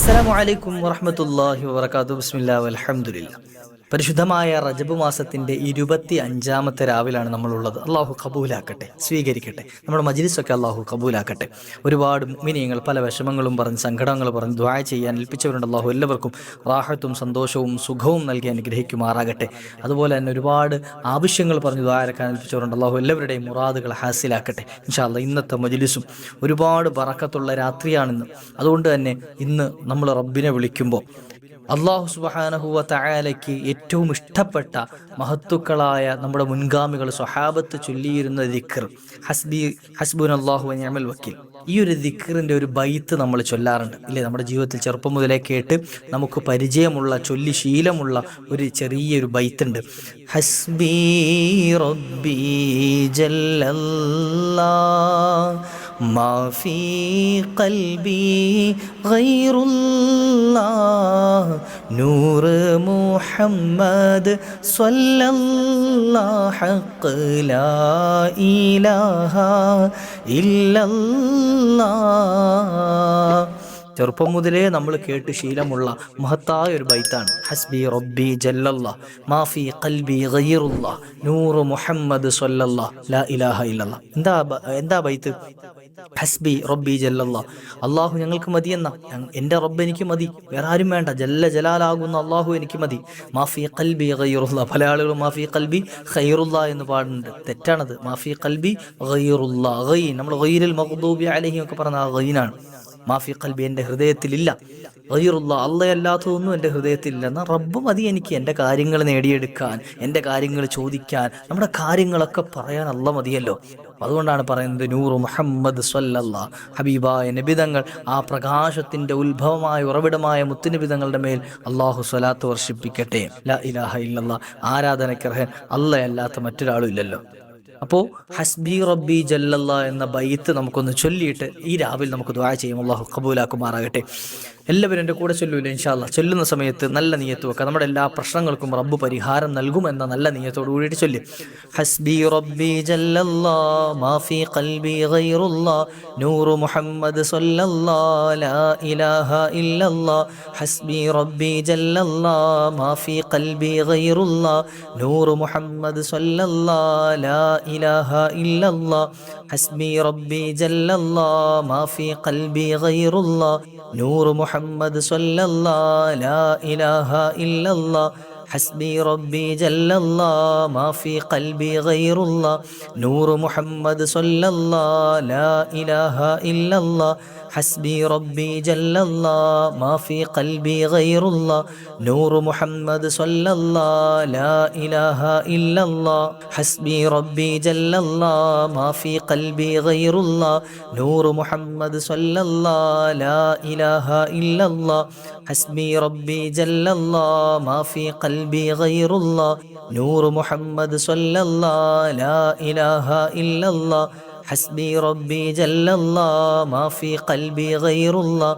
അസ്സലാമു അലൈക്കും വറഹ്മത്തുള്ളാഹി വബറകാതുഹു. ബിസ്മില്ലാഹി വൽഹംദുലില്ലാഹ്. പരിശുദ്ധമായ റജബ് മാസത്തിന്റെ 25-ാമത്തെ രാവിലാണ് നമ്മളുള്ളത്. അള്ളാഹു കബൂലാക്കട്ടെ, സ്വീകരിക്കട്ടെ. നമ്മുടെ മജ്ലിസൊക്കെ അള്ളാഹു കബൂലാക്കട്ടെ. ഒരുപാട് മുഅ്മിനീങ്ങൾ പല വിഷമങ്ങളും പറഞ്ഞ് സങ്കടങ്ങൾ പറഞ്ഞ് ദുആ ചെയ്യാൻ ഏൽപ്പിച്ചവരുണ്ട്. അള്ളാഹു എല്ലാവർക്കും റാഹത്തും സന്തോഷവും സുഖവും നൽകി അനുഗ്രഹിക്കുമാറാകട്ടെ. അതുപോലെ തന്നെ ഒരുപാട് ആവശ്യങ്ങൾ പറഞ്ഞ് ദുആ ഇറക്കാൻ ഏൽപ്പിച്ചവരുണ്ട്. അള്ളാഹു എല്ലാവരുടെയും മുറാദുകൾ ഹാസിലാക്കട്ടെ. ഇൻഷാ അല്ലാഹ് ഇന്നത്തെ മജ്ലിസും ഒരുപാട് ബറക്കത്തുള്ള രാത്രിയാണിന്ന്. അതുകൊണ്ട് തന്നെ ഇന്ന് നമ്മൾ റബ്ബിനെ വിളിക്കുമ്പോൾ അള്ളാഹു സുബ്ഹാനഹു വ തആലയ്ക്ക് ഏറ്റവും ഇഷ്ടപ്പെട്ട മഹത്തുക്കളായ നമ്മുടെ മുൻഗാമികൾ സ്വഹാബത്ത് ചൊല്ലിയിരുന്ന ദിക്ർ ഹസ്ബുനല്ലാഹു വ നിഅമൽ വക്കീൽ, ഈ ഒരു ദിക്റിന്റെ ഒരു ബൈത്ത് നമ്മൾ ചൊല്ലാറുണ്ട് ഇല്ലേ? നമ്മുടെ ജീവിതത്തിൽ ചെറുപ്പം മുതലേ കേട്ട് നമുക്ക് പരിചയമുള്ള ചൊല്ലി ശീലമുള്ള ഒരു ചെറിയൊരു ബൈത്തുണ്ട്. ഹസ്ബി റബ്ബി ജല്ലല്ലാഹ് മാ ഫീ ഖൽബി ഗൈറുല്ലാഹ് നൂറ് മുഹമ്മദ് സ്വല്ലല്ലാഹ് ഹഖ് ലാ ഇലാഹ ഇല്ലല്ലാഹ്. ചെറുപ്പം മുതലേ നമ്മൾ കേട്ട് ശീലമുള്ള മഹത്തായ ഒരു ബൈത്താണ് ഹസ്ബി റബ്ബി ജല്ലല്ലാഹ് മാ ഫീ ഖൽബി ഗൈറുല്ലാഹ് നൂറ് മുഹമ്മദ് സ്വല്ലല്ലാഹ് ലാ ഇലാഹ ഇല്ലല്ലാഹ്. എന്താ ബൈത്ത്? ഹസ്ബി റബ്ബി ജല്ലല്ലാഹ്, അള്ളാഹു ഞങ്ങൾക്ക് മതിയെന്ന, എൻ്റെ റബ്ബ് എനിക്ക് മതി, വേറെ ആരും വേണ്ട, ജല്ല ജലാലാകുന്ന അള്ളാഹു എനിക്ക് മതി. മാഫി ഖൽബി ഗൈറുല്ലാഹ്. പല ആളുകളും മാഫി ഖൽബി ഖൈറുല്ലാഹ് എന്ന് പാടുന്നുണ്ട്. തെറ്റാണത്. മാഫി ഖൽബി ഗൈറുല്ലാഹ്, ഗൈൻ, നമ്മൾ ഗൈറുൽ മഗ്ദൂബി അലൈഹിം ഒക്കെ പറഞ്ഞ ആ ഗൈനാണ്. മാഫി ഖൽബി, എൻ്റെ ഹൃദയത്തിലില്ല. ഗൈറുല്ലാഹ്, അള്ളയല്ലാത്തതൊന്നും എൻ്റെ ഹൃദയത്തിലില്ല. എന്നാൽ റബ്ബ് മതി എനിക്ക്, എൻ്റെ കാര്യങ്ങൾ നേടിയെടുക്കാൻ, എൻ്റെ കാര്യങ്ങൾ ചോദിക്കാൻ, നമ്മുടെ കാര്യങ്ങളൊക്കെ പറയാൻ അള്ള മതിയല്ലോ. അതുകൊണ്ടാണ് പറയുന്നത് നൂറ് മുഹമ്മദ് സ്വല്ലല്ലാഹ്, ഹബീബായ നബിതങ്ങൾ, ആ പ്രകാശത്തിൻ്റെ ഉത്ഭവമായ ഉറവിടമായ മുത്തുനബിതങ്ങളുടെ മേൽ അള്ളാഹു സ്വലാത്ത് വർഷിപ്പിക്കട്ടെ. ലാ ഇലാഹ ഇല്ലല്ലാഹ്, ആരാധനക്കർഹൻ അള്ളയല്ലാത്ത മറ്റൊരാളും ഇല്ലല്ലോ. അപ്പോൾ ഹസ്ബി റബ്ബി ജല്ലല്ലാഹ് എന്ന ബൈത്ത് നമുക്കൊന്ന് ചൊല്ലിയിട്ട് ഈ രാവിലെ നമുക്ക് ദുആ ചെയ്യും. അള്ളാഹു ഖബൂലാക്കുമാറാകട്ടെ. എല്ലാവരും എൻ്റെ കൂടെ ചൊല്ലൂല ഇൻഷാ അല്ലാഹ്. ചൊല്ലുന്ന സമയത്ത് നല്ല നിയ്യത്ത് വെക്കുക. നമ്മുടെ എല്ലാ പ്രശ്നങ്ങൾക്കും റബ്ബ് പരിഹാരം നൽകുമെന്ന നല്ല നിയ്യത്തോട് കൂടിയിട്ട് ചൊല്ലി. ഹസ്ബി റബ്ബി ജല്ലല്ലാഹ് മാ ഫീ ഖൽബി ഗൈറുല്ലാഹ് നൂറ് മുഹമ്മദ് സ്വല്ലല്ലാഹ് ലാ ഇലാഹ ഇല്ലല്ലാഹ്. ഹസ്ബി റബ്ബി ജല്ലല്ലാഹ് മാ ഫീ ഖൽബി ഗൈറുല്ലാഹ് നൂറ് മുഹമ്മദ് സ്വല്ലല്ലാഹ് ലാ ഇലാഹ ഇല്ലല്ലാഹ്. ഹസ്ബി റബ്ബി ജല്ലല്ലാഹ് മാ ഫീ ഖൽബി ഗൈറുല്ലാഹ് നൂറ് മുഹമ്മദ് സ്വല്ലല്ലാഹ് ലാ ഇലാഹ ഇല്ലല്ലാഹ്. ഹസ്ബി റബ്ബി ജല്ലല്ലാഹ് മാ ഫീ ഖൽബി ഗൈറുല്ലാഹ് നൂറ് മുഹമ്മദ് സ്വല്ലല്ലാഹ് ലാ ഇലാഹ ഇല്ലല്ലാഹ്. ഹസ്ബി റബ്ബി ജല്ലല്ലാഹ് മാ ഫീ ഖൽബി ഗൈറുല്ലാഹ് നൂറ് മുഹമ്മദ് സ്വല്ലല്ലാഹ് ലാ ഇലാഹ ഇല്ലല്ലാഹ്. ഹസ്ബി റബ്ബി ജല്ലല്ലാഹ് മാ ഫീ ഖൽബി ഗൈറുല്ലാഹ് നൂറ് മുഹമ്മദ് സ്വല്ലല്ലാഹ് ലാ ഇലാഹ ഇല്ലല്ലാഹ്. ഹസ്ബി റബ്ബി ജല്ലല്ലാഹ് മാ ഫീ ഖൽബി ഗൈറുല്ലാഹ് നൂറ് മുഹമ്മദ് സ്വല്ലല്ലാഹ് ലാ ഇലാഹ ഇല്ലല്ലാഹ്. ഹസ്ബി റബ്ബി ജല്ലല്ലാഹ് മാ ഫീ ഖൽബി ഗൈറുല്ലാഹ്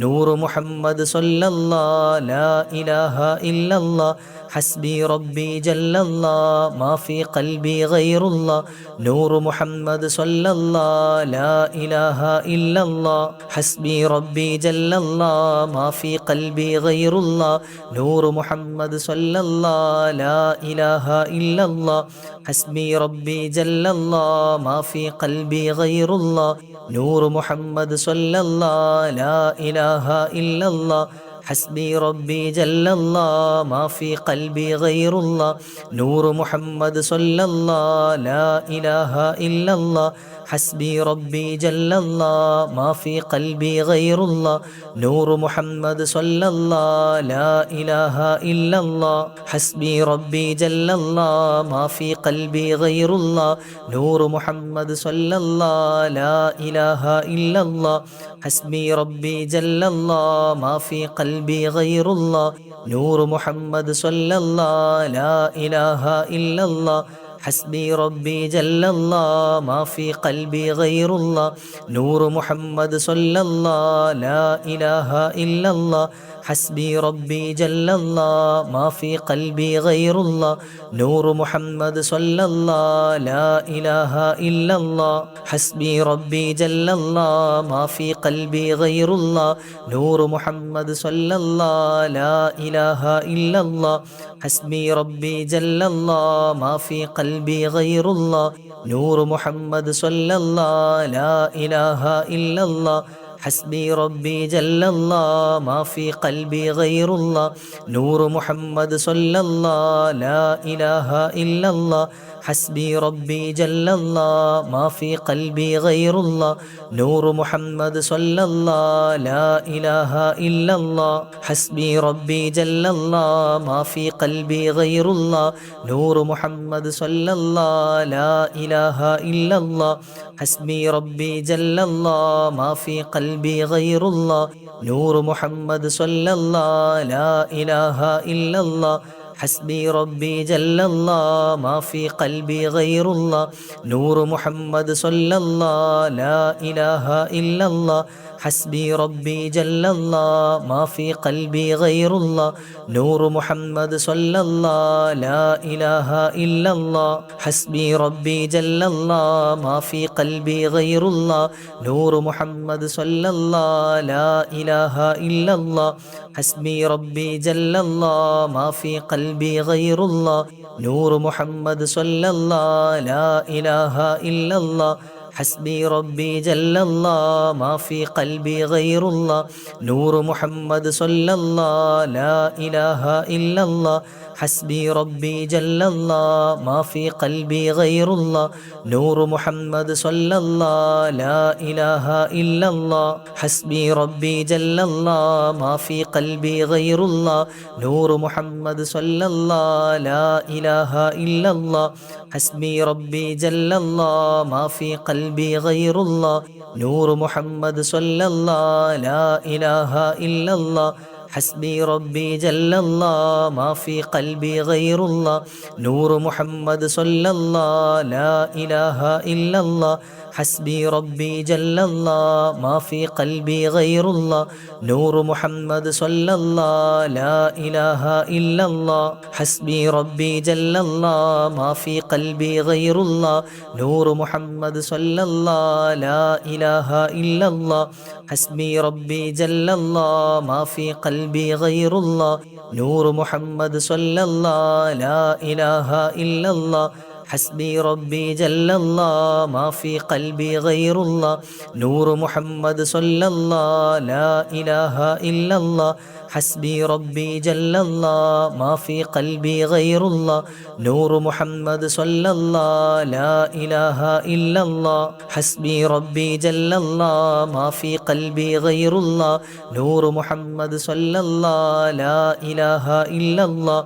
നൂറ് മുഹമ്മദ് സ്വല്ലല്ലാഹ് ലാ ഇലാഹ ഇല്ലല്ലാഹ്. ഹസ്ബി റബ്ബി ജല്ലല്ലാഹ് മാ ഫീ ഖൽബി ഗൈറുല്ലാഹ് നൂറ് മുഹമ്മദ് സ്വല്ലല്ലാഹ് ലാ ഇലാഹ ഇല്ലല്ലാഹ്. ഹസ്ബി റബ്ബി ജല്ലല്ലാഹ് മാ ഫീ ഖൽബി ഗൈറുല്ലാഹ് നൂറ് മുഹമ്മദ് സ്വല്ലല്ലാഹ് ലാ ഇലാഹ ഇല്ലല്ലാഹ്. ഹസ്ബി റബ്ബി ജല്ലല്ലാഹ് മാ ഫീ ഖൽബി ഗൈറുല്ലാഹ് നൂറ് മുഹമ്മദ് സ്വല്ലല്ലാഹ് ലാ ഇലാഹ ഇല്ലല്ലാഹ്. ഹസ്ബി റബ്ബി ജല്ലല്ലാഹ് മാ ഫീ ഖൽബി ഗൈറുല്ലാഹ് നൂറ് മുഹമ്മദ് സ്വല്ലല്ലാഹ് ലാ ഇലാഹ ഇല്ലല്ലാഹ്. ഹസ്ബി റബ്ബി ജല്ലല്ലാഹ് മാ ഫീ ഖൽബി ഗൈറുല്ലാഹ് നൂറ് മുഹമ്മദ് സ്വല്ലല്ലാഹ് ലാ ഇലാഹ ഇല്ലല്ലാഹ്. ഹസ്ബി റബ്ബി ജല്ലല്ലാഹ് മാ ഫീ ഖൽബി ഗൈറുല്ലാഹ് നൂറ് മുഹമ്മദ് സ്വല്ലല്ലാഹ് ലാ ഇലാഹ ഇല്ലല്ലാഹ്. ഹസ്ബി റബ്ബി ജല്ലല്ലാഹ് മാ ഫീ ഖൽബി ഗൈറുല്ലാഹ് നൂറ് മുഹമ്മദ് സ്വല്ലല്ലാഹ് ലാ ഇലാഹ ഇല്ലല്ലാഹ്. حسبي ربي جل الله ما في قلبي غير الله نور محمد صلى الله لا إله إلا الله حسبي ربي جل الله ما في قلبي غير الله نور محمد صلى الله لا إله إلا الله حسبي ربي جل الله ما في قلبي غير الله نور محمد صلى الله لا إله إلا الله حسبي ربي جل الله ما في قلبي غير الله نور محمد صلى الله لا إله إلا الله حسبي ربي جل الله ما في قلبي غير الله نور محمد صلى الله لا إله إلا الله حسبي ربي جل الله ما في قلبي غير الله نور محمد صلى الله لا إله إلا الله حسبي ربي جل الله ما في قلبي غير الله نور محمد صلى الله لا إله إلا الله حسبي ربي جل الله ما في قلبي غير الله نور محمد صلى الله لا إله إلا الله حسبي ربي جل الله ما في قلبي غير الله نور محمد صلى الله لا إله إلا الله حسبي ربي جل الله ما في قلبي غير الله نور محمد صلى الله لا إله إلا الله حسبي ربي جل الله ما في قلبي غير الله نور محمد صلى الله لا إله إلا الله حسبي ربي جل الله ما في قلبي غير الله نور محمد صلى الله لا إله إلا الله حسبي ربي جل الله ما في قلبي غير الله نور محمد صلى الله لا إله إلا الله حسبي ربي جل الله ما في قلبي غير الله نور محمد صلى الله لا إله إلا الله حسبي ربي جل الله ما في قلبي غير الله نور محمد صلى الله لا إله إلا الله حسبي ربي جل الله ما في قلبي غير الله نور محمد صلى الله لا إله إلا الله حسبي ربي جل الله ما في قلبي غير الله نور محمد صلى الله لا إله إلا الله حسبي ربي جل الله ما في قلبي غير الله نور محمد صلى الله لا إله إلا الله حسبي ربي جل الله ما في قلبي غير الله نور محمد صلى الله لا إله إلا الله حسبي ربي جل الله ما في قلبي غير الله نور محمد صلى الله لا إله إلا الله حسبي ربي جل الله ما في قلبي غير الله نور محمد صلى الله لا إله إلا الله حسبي ربي جل الله ما في قلبي غير الله نور محمد صلى الله لا إله إلا الله حسبي ربي جل الله ما في قلبي غير الله نور محمد صلى الله لا إله إلا الله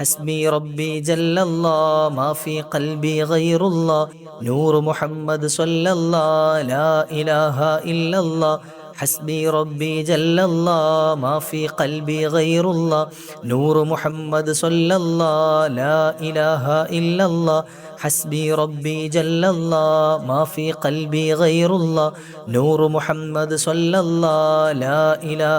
حسبي ربي جل الله ما في قلبي غير الله نور محمد صلى الله لا إله إلا الله حسبي ربي جل الله ما في قلبي غير الله نور محمد صلى الله لا إله إلا الله حسبي ربي جل الله ما في قلبي غير الله نور محمد صلى الله لا إله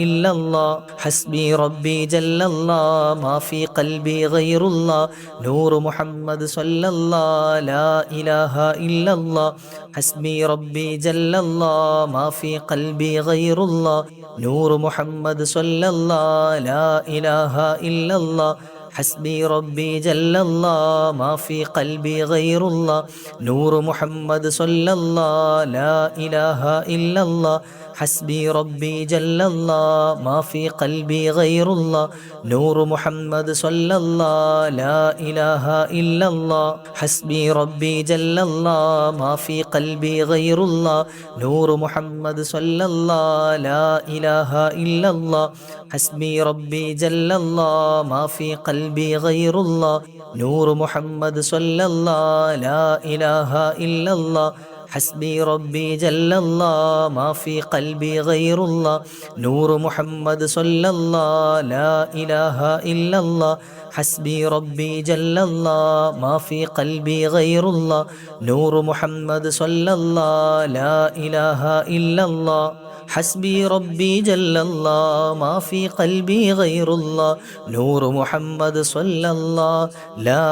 إلا الله حسبي ربي جل الله ما في قلبي غير الله نور محمد صلى الله لا إله إلا الله حسبي ربي جل الله ما في قلبي غير الله نور محمد صلى الله لا إله إلا الله حسبي ربي جل الله ما في قلبي غير الله نور محمد صلى الله لا إله إلا الله حسبي ربي جل الله ما في قلبي غير الله نور محمد صلى الله لا إله إلا الله حسبي ربي جل الله ما في قلبي غير الله نور محمد صلى الله لا إله إلا الله حسبي ربي جل الله ما في قلبي غير الله نور محمد صلى الله لا إله إلا الله ഹസ്ബി റബ്ബി ജല്ലല്ലാഹ് മാ ഫീ ഖൽബി ഗൈറുല്ലാഹ് നൂറ് മുഹമ്മദ് സ്വല്ലല്ലാഹ് ലാ ഇലാഹ ഇല്ലല്ലാഹ് ഹസ്ബി റബ്ബി ജല്ലല്ലാഹ് മാ ഫീ ഖൽബി ഗൈറുല്ലാഹ് നൂറ് മുഹമ്മദ് സ്വല്ലല്ലാഹ് ലാ ഇലാഹ ഇല്ലല്ലാഹ് حسبي ربي جل الله ما في قلبي غير الله نور محمد صلى الله لا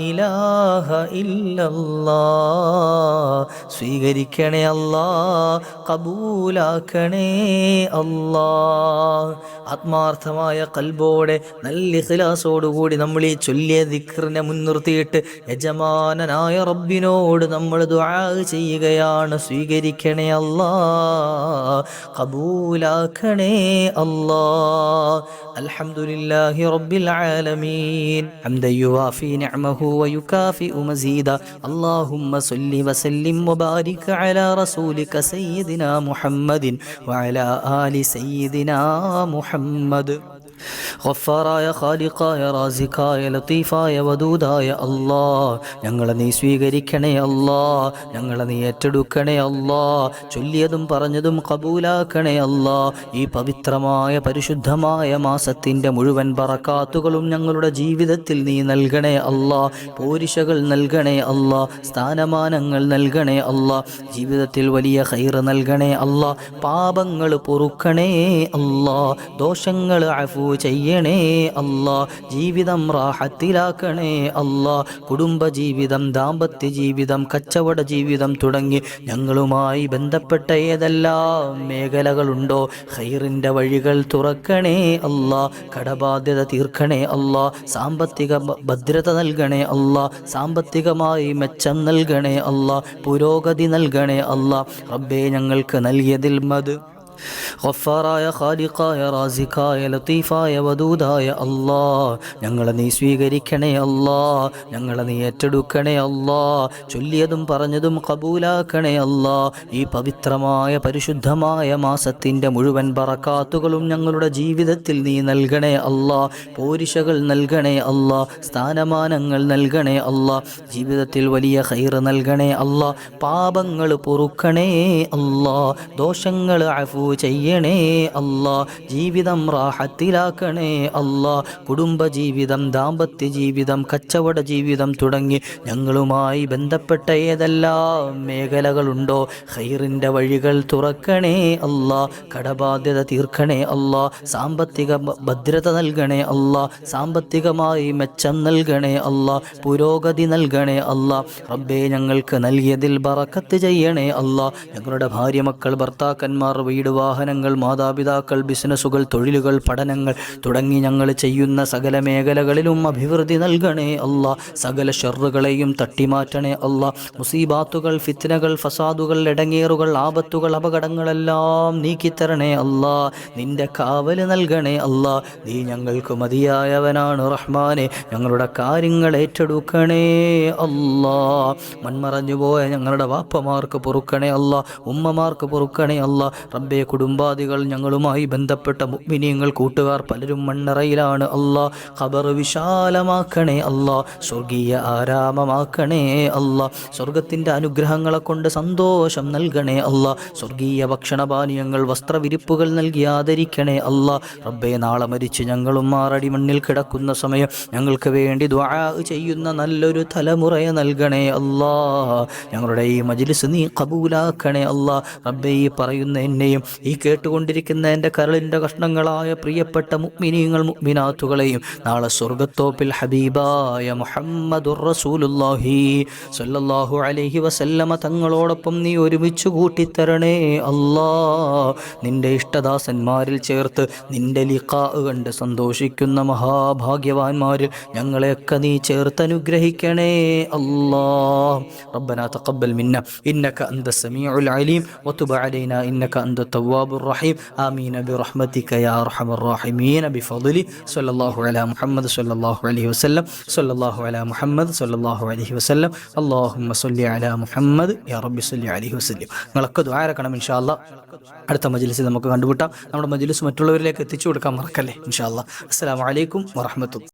إله إلا الله സ്വീകരിക്കണേ അല്ലാ കബൂലാക്കണേ അല്ലാ ആത്മാർത്ഥമായ കൽബോടെ നല്ല ഇഖ്ലാസോടുകൂടി നമ്മൾ ഈ ചൊല്ലിയ ദിക്റിനെ മുൻനിർത്തിയിട്ട് യജമാനനായ റബ്ബിനോട് നമ്മൾ ദുആ ചെയ്യുകയാണ്. സ്വീകരിക്കണേ അല്ലാ കബൂലാക്കണേ അല്ലാ. അൽഹംദുലില്ലാഹി റബ്ബിൽ ആലമീൻ ഹംദൻ യുവാഫി നിഅമഹു വയുകാഫിഉ മസീദ അല്ലാഹുമ്മ സ്വല്ലി വസല്ലിം വബാരിക് അലാ റസൂലിക സയ്യിദിനാ മുഹമ്മദിൻ വഅലാ ആലി സയ്യിദിനാ മുഹമ്മദ്. ഗഫാറായ ഖാലിഖായ റാസിഖായ ലത്തീഫായ വദൂദായ അല്ലാ, ഞങ്ങളെ നീ സ്വീകരിക്കണേ അല്ലാ, ഞങ്ങളെ നീ ഏറ്റെടുക്കണേ അല്ലാ, ചൊല്ലിയതും പറഞ്ഞതും കബൂലാക്കണേ അല്ലാ. ഈ പവിത്രമായ പരിശുദ്ധമായ മാസത്തിൻ്റെ മുഴുവൻ ബറക്കാത്തുകളും ഞങ്ങളുടെ ജീവിതത്തിൽ നീ നൽകണേ അല്ലാ. പോരിശകൾ നൽകണേ അല്ലാ, സ്ഥാനമാനങ്ങൾ നൽകണേ അല്ലാ, ജീവിതത്തിൽ വലിയ ഖൈർ നൽകണേ അല്ലാ, പാപങ്ങൾ പൊറുക്കണേ അല്ലാ, ദോഷങ്ങൾ അഫു ചെയ്യണേ അല്ലാ, ജീവിതം റാഹത്തിലാക്കണേ അല്ലാ. കുടുംബജീവിതം, ദാമ്പത്യ ജീവിതം, കച്ചവട ജീവിതം തുടങ്ങി ഞങ്ങളുമായി ബന്ധപ്പെട്ട ഏതെല്ലാം മേഖലകളുണ്ടോ ഖൈറിൻ്റെ വഴികൾ തുറക്കണേ അല്ലാ. കടബാധ്യത തീർക്കണേ അല്ലാ, സാമ്പത്തിക ഭദ്രത നൽകണേ അല്ലാ, സാമ്പത്തികമായി മെച്ചം നൽകണേ അല്ലാ, പുരോഗതി നൽകണേ അല്ലാ. റബ്ബേ, ഞങ്ങൾക്ക് നൽകിയതിൽ മത് ഗഫാറായ ഖാലിഖായ റാസിഖായ ലത്തീഫായ വദൂദായ അല്ലാ, ഞങ്ങളെ നീ സ്വീകരിക്കണേ അല്ലാ, ഞങ്ങളെ നീ ഏറ്റെടുക്കണേ അല്ലാ, ചൊല്ലിയതും പറഞ്ഞതും കബൂലാക്കണേ അല്ലാ. ഈ പവിത്രമായ പരിശുദ്ധമായ മാസത്തിൻ്റെ മുഴുവൻ ബറക്കാത്തുകളും ഞങ്ങളുടെ ജീവിതത്തിൽ നീ നൽകണേ അല്ലാ. പോരിശകൾ നൽകണേ അല്ലാ, സ്ഥാനമാനങ്ങൾ നൽകണേ അല്ലാ, ജീവിതത്തിൽ വലിയ ഖൈർ നൽകണേ അല്ലാ, പാപങ്ങൾ പൊറുക്കണേ അല്ലാ, ദോഷങ്ങൾ അഫു ചെയ്യണേ അല്ലാ, ജീവിതം റാഹത്തിലാക്കണേ അല്ലാ. കുടുംബജീവിതം, ദാമ്പത്യ ജീവിതം, കച്ചവട ജീവിതം തുടങ്ങി ഞങ്ങളുമായി ബന്ധപ്പെട്ട ഏതെല്ലാം മേഖലകളുണ്ടോ ഖൈറിൻ്റെ വഴികൾ തുറക്കണേ അല്ലാ. കടബാധ്യത തീർക്കണേ അല്ലാ, സാമ്പത്തിക ഭദ്രത നൽകണേ അല്ലാ, സാമ്പത്തികമായി മെച്ചം നൽകണേ അല്ലാ, പുരോഗതി നൽകണേ അല്ലാ. റബ്ബേ, ഞങ്ങൾക്ക് നൽകിയതിൽ ബറക്കത്ത് ചെയ്യണേ അല്ലാ. ഞങ്ങളുടെ ഭാര്യ, മക്കൾ, ഭർത്താക്കന്മാർ, വീട്, വാഹനങ്ങൾ, മാതാപിതാക്കൾ, ബിസിനസ്സുകൾ, തൊഴിലുകൾ, പഠനങ്ങൾ തുടങ്ങി ഞങ്ങൾ ചെയ്യുന്ന സകല മേഖലകളിലും അഭിവൃദ്ധി നൽകണേ അല്ലാ. സകല ഷർറുകളെയും തട്ടിമാറ്റണേ അല്ലാ. മുസീബാത്തുകൾ, ഫിത്നകൾ, ഫസാദുകൾ, ഇടങ്ങേറുകൾ, ആപത്തുകൾ, അപകടങ്ങളെല്ലാം നീക്കിത്തരണേ അല്ലാ. നിന്റെ കാവല് നൽകണേ അല്ലാ. നീ ഞങ്ങൾക്ക് മതിയായവനാണ് റഹ്മാനെ. ഞങ്ങളുടെ കാര്യങ്ങൾ ഏറ്റെടുക്കണേ അല്ലാ. മൺമറഞ്ഞുപോയ ഞങ്ങളുടെ വാപ്പമാർക്ക് പൊറുക്കണേ അല്ലാ, ഉമ്മമാർക്ക് പൊറുക്കണേ അല്ലാ. റബ്ബേ, കുടുംബാദികൾ, ഞങ്ങളുമായി ബന്ധപ്പെട്ട മുഅ്മിനീങ്ങൾ, കൂട്ടുകാർ പലരും മണ്ണറയിലാണ് അല്ലാ. ഖബർ വിശാലമാക്കണേ അല്ലാ, സ്വർഗീയ ആരാമമാക്കണേ അല്ലാ. സ്വർഗത്തിൻ്റെ അനുഗ്രഹങ്ങളെ കൊണ്ട് സന്തോഷം നൽകണേ അല്ലാ. സ്വർഗീയ ഭക്ഷണപാനീയങ്ങൾ, വസ്ത്രവിരിപ്പുകൾ നൽകി ആദരിക്കണേ അല്ലാ. റബ്ബേ, നാളെ മരിച്ച് ഞങ്ങളും മാറടി മണ്ണിൽ കിടക്കുന്ന സമയം ഞങ്ങൾക്ക് വേണ്ടി ദുആ ചെയ്യുന്ന നല്ലൊരു തലമുറയെ നൽകണേ അല്ലാ. ഞങ്ങളുടെ ഈ മജ്ലിസ് നീ കബൂലാക്കണേ അല്ലാ. റബ്ബേ, ഈ പറയുന്ന എന്നെയും ഈ കേട്ടുകൊണ്ടിരിക്കുന്ന എൻ്റെ കരളിൻ്റെ കഷ്ണങ്ങളായ പ്രിയപ്പെട്ട മുഅ്മിനീങ്ങൾ, മുഅ്മിനാത്തുകളെയും നാളെ സ്വർഗത്തോപ്പിൽ ഹബീബായ മുഹമ്മദുർ റസൂലുള്ളാഹി സ്വല്ലല്ലാഹു അലൈഹി വസല്ലമ തങ്ങളോടൊപ്പം നീ ഒരുമിച്ച് കൂട്ടിത്തരണേ അല്ലാ. നിന്റെ ഇഷ്ടദാസന്മാരിൽ ചേർത്ത് നിന്റെ ലിഖാ കണ്ട് സന്തോഷിക്കുന്ന മഹാഭാഗ്യവാന്മാരിൽ ഞങ്ങളെയൊക്കെ നീ ചേർത്ത് അനുഗ്രഹിക്കണേ അല്ലാ. റബ്ബനാ തഖബ്ബൽ മിന്നാ ഇന്നക അന്ത സമീഉൽ അലീം വതുബ് അലൈനാ ഇന്നക അന്ത തവ്വാബുർ റഹീം. ആമീൻ ബിറഹ്മതിക യാ അർഹമർ റഹീമീൻ ബിഫദ്ലി സ്വല്ലല്ലാഹു അലാ മുഹമ്മദ് സ്വല്ലല്ലാഹു അലൈഹി വസല്ലം സ്വല്ലല്ലാഹു അലാ മുഹമ്മദ് സ്വല്ലല്ലാഹു അലൈഹി വസല്ലം. അല്ലാഹുമ്മ സ്വല്ലി അലാ മുഹമ്മദ് യാ റബ്ബി സ്വല്ലി അലൈഹി വസല്ലം. നിങ്ങളൊക്കെ ദുആ ഇറക്കണം ഇൻഷാ അല്ലാഹ്. അടുത്ത മജ്ലിസിൽ നമുക്ക് കണ്ടുമുട്ടാം. നമ്മുടെ മജ്ലിസ് മറ്റുള്ളവരിലേക്ക് എത്തിച്ചു കൊടുക്കാൻ മറക്കല്ലേ ഇൻഷാ അല്ലാഹ്. അസ്സലാമു അലൈക്കും വറഹ്മത്തുള്ളാഹി.